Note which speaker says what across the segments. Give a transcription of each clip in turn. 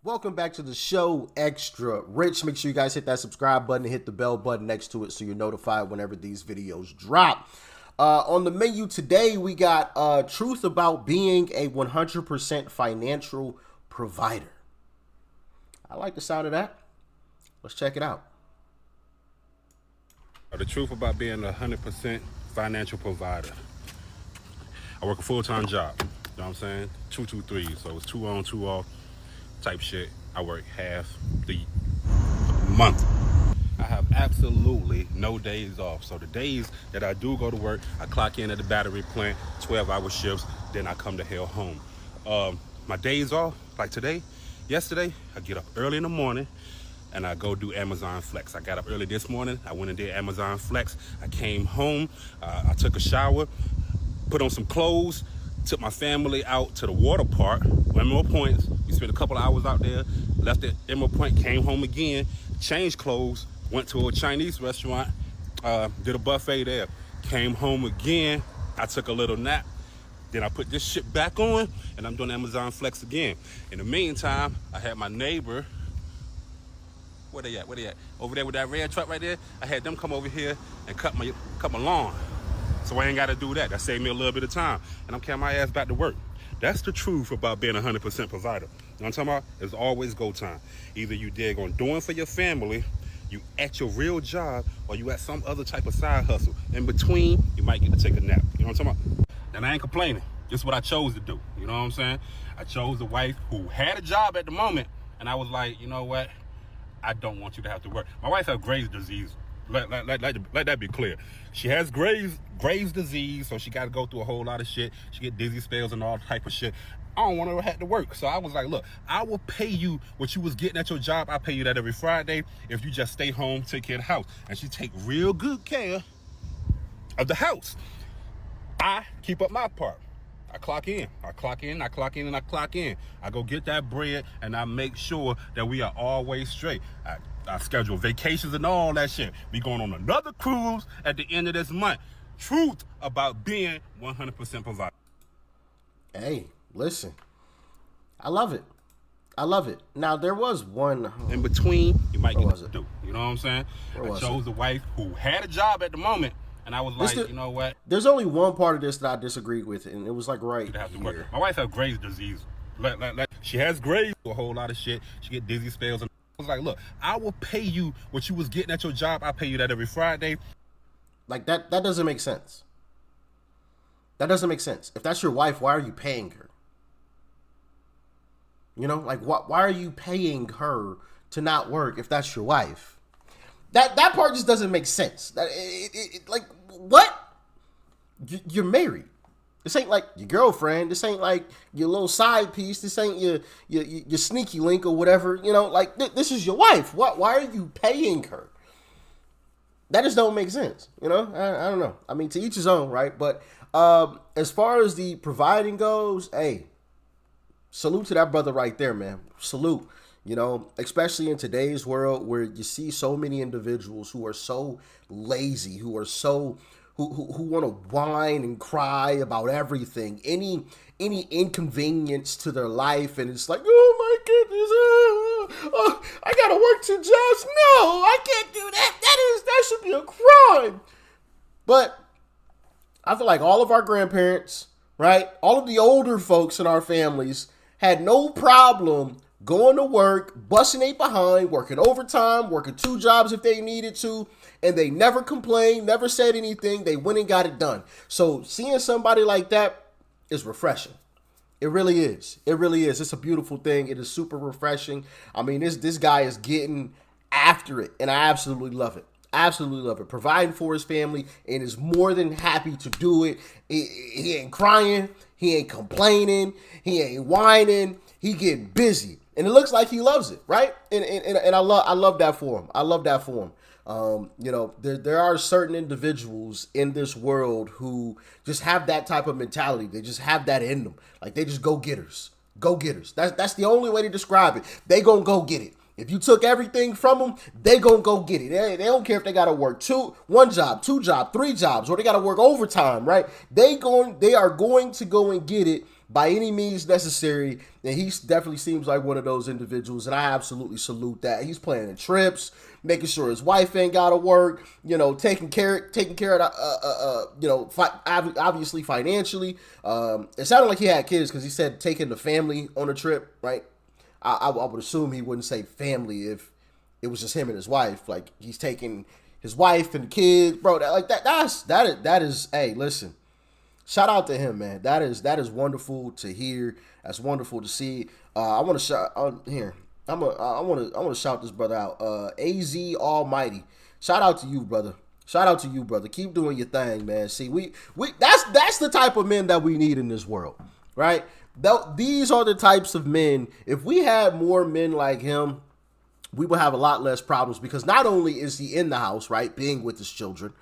Speaker 1: Welcome back to the show, Extra Rich. Make sure you guys hit that subscribe button and hit the bell button next to it so you're notified whenever these videos drop. On the menu today, we got truth about being a 100% financial provider. I like the sound of that. Let's check it out.
Speaker 2: The truth about being a 100% financial provider. I work a full-time job, you know what I'm saying? 223, so it's 2 on, 2 off type shit. I work half the month. I have absolutely no days off. So the days that I do go to work, I clock in at the battery plant, 12-hour shifts, then I come the hell home. My days off, like yesterday, I get up early in the morning and I go do Amazon Flex. I got up early this morning, I went and did Amazon Flex. I came home, I took a shower, put on some clothes, took my family out to the water park, Emerald Points. We spent a couple of hours out there, left at Emerald Point, came home again, changed clothes, went to a Chinese restaurant, did a buffet there, came home again. I took a little nap, then I put this shit back on, and I'm doing Amazon Flex again. In the meantime, I had my neighbor, where they at? Over there with that red truck right there. I had them come over here and cut my lawn. So I ain't got to do that. That saved me a little bit of time. And I'm carrying my ass back to work. That's the truth about being a 100% provider. You know what I'm talking about? It's always go time. Either you dig on doing for your family, you at your real job, or you at some other type of side hustle. In between, you might get to take a nap. You know what I'm talking about? And I ain't complaining. This is what I chose to do. You know what I'm saying? I chose a wife who had a job at the moment, and I was like, you know what? I don't want you to have to work. My wife has Graves' disease. Let that be clear. She has Graves' disease, so she got to go through a whole lot of shit. She get dizzy spells and all type of shit. I don't want her to have to work. So I was like, look, I will pay you what you was getting at your job. I pay you that every Friday if you just stay home, take care of the house. And she take real good care of the house. I keep up my part. I clock in, I clock in. I go get that bread, and I make sure that we are always straight. I schedule vacations and all that shit. We going on another cruise at the end of this month. Truth about being 100% provider.
Speaker 1: Hey, listen. I love it. I love it. Now, there was one...
Speaker 2: In between, you might get to do. You know what I'm saying? I chose a wife who had a job at the moment. And I was like, you know what?
Speaker 1: There's only one part of this that I disagreed with, and it was like right here.
Speaker 2: My wife has Graves' disease. She has Graves' a whole lot of shit. She get dizzy spells. And I was like, look, I will pay you what you was getting at your job. I pay you that every Friday.
Speaker 1: Like, that doesn't make sense. That doesn't make sense. If that's your wife, why are you paying her? You know, like, why are you paying her to not work if that's your wife? That part just doesn't make sense. Like, what? You're married. This ain't like your girlfriend. This ain't like your little side piece. This ain't your sneaky link or whatever. You know, like, this is your wife. Why are you paying her? That just don't make sense. You know, I don't know. I mean, to each his own, right? But as far as the providing goes, hey, salute to that brother right there, man. Salute. You know, especially in today's world where you see so many individuals who are so lazy, who are so who want to whine and cry about everything, any inconvenience to their life, and it's like, oh my goodness, I gotta work 2 jobs. No, I can't do that. That should be a crime. But I feel like all of our grandparents, right, all of the older folks in our families had no problem going to work, busting they behind, working overtime, working 2 jobs if they needed to, and they never complained, never said anything. They went and got it done. So seeing somebody like that is refreshing. It really is. It really is. It's a beautiful thing. It is super refreshing. I mean, this guy is getting after it, and I absolutely love it. Absolutely love it. Providing for his family and is more than happy to do it. He ain't crying. He ain't complaining. He ain't whining. He getting busy. And it looks like he loves it, right? And I love that for him. I love that for him. You know, there are certain individuals in this world who just have that type of mentality. They just have that in them. Like, they just go getters. Go getters. That's the only way to describe it. They gonna go get it. If you took everything from them, they gonna go get it. They don't care if they gotta work 1 job, 2 jobs, 3 jobs, or they gotta work overtime, right? They are going to go and get it by any means necessary, and he definitely seems like one of those individuals, and I absolutely salute that. He's planning trips, making sure his wife ain't got to work, taking care of, obviously financially. It sounded like he had kids because he said taking the family on a trip, right? I would assume he wouldn't say family if it was just him and his wife. Like, he's taking his wife and the kids, bro. That is. Hey, listen. Shout out to him, man. That is wonderful to hear. That's wonderful to see. I want to shout here. I want to shout this brother out. AZ Almighty. Shout out to you, brother. Shout out to you, brother. Keep doing your thing, man. See, we that's the type of men that we need in this world, right? These are the types of men. If we had more men like him, we would have a lot less problems, because not only is he in the house, right, being with his children,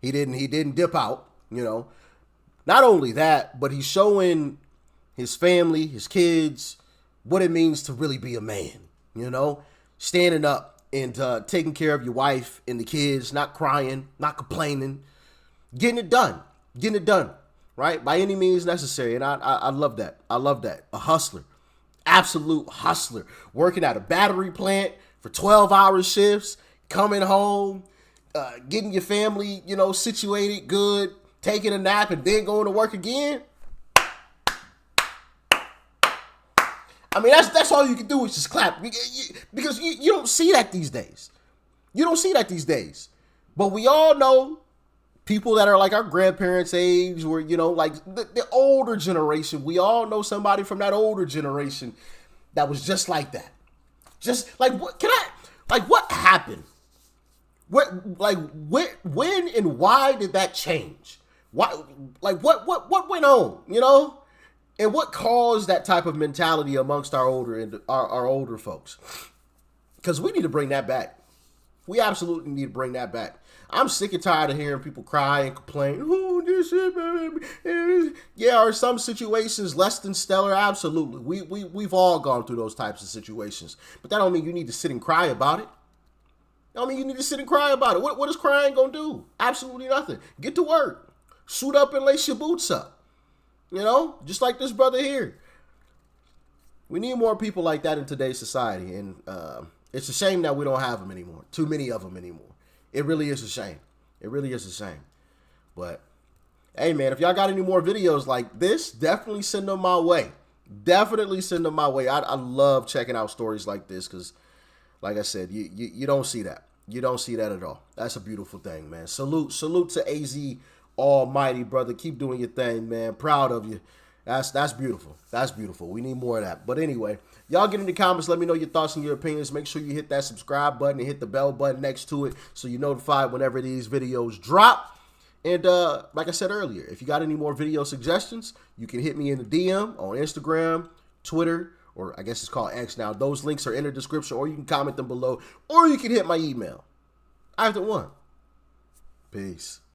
Speaker 1: he didn't dip out, Not only that, but he's showing his family, his kids, what it means to really be a man, standing up and taking care of your wife and the kids, not crying, not complaining, getting it done, right? By any means necessary. And I love that. I love that. A hustler, absolute hustler, working at a battery plant for 12-hour shifts, coming home, getting your family, situated good, taking a nap, and then going to work again. I mean, that's all you can do is just clap, because you don't see that these days. But we all know people that are like our grandparents' age, or, like the older generation. We all know somebody from that older generation that was just like that. Just like, what happened? When and why did that change? Why, what went on, and what caused that type of mentality amongst our older folks? Because we need to bring that back. We absolutely need to bring that back. I'm sick and tired of hearing people cry and complain. Oh, this shit, baby. Yeah, are some situations less than stellar? Absolutely. We've all gone through those types of situations. But that don't mean you need to sit and cry about it. What is crying gonna do? Absolutely nothing. Get to work. Suit up and lace your boots up. Just like this brother here. We need more people like that in today's society. And it's a shame that we don't have them anymore. Too many of them anymore. It really is a shame. But, hey, man, if y'all got any more videos like this, definitely send them my way. I love checking out stories like this because, like I said, you don't see that. You don't see that at all. That's a beautiful thing, man. Salute to AZ Almighty, brother. Keep doing your thing, man. Proud of you. That's beautiful. We need more of that. But anyway, y'all get in the comments. Let me know your thoughts and your opinions. Make sure you hit that subscribe button and hit the bell button next to it so you're notified whenever these videos drop. And like I said earlier, if you got any more video suggestions, you can hit me in the DM on Instagram, Twitter, or I guess it's called X now. Those links are in the description, or you can comment them below, or you can hit my email. Either one. Peace.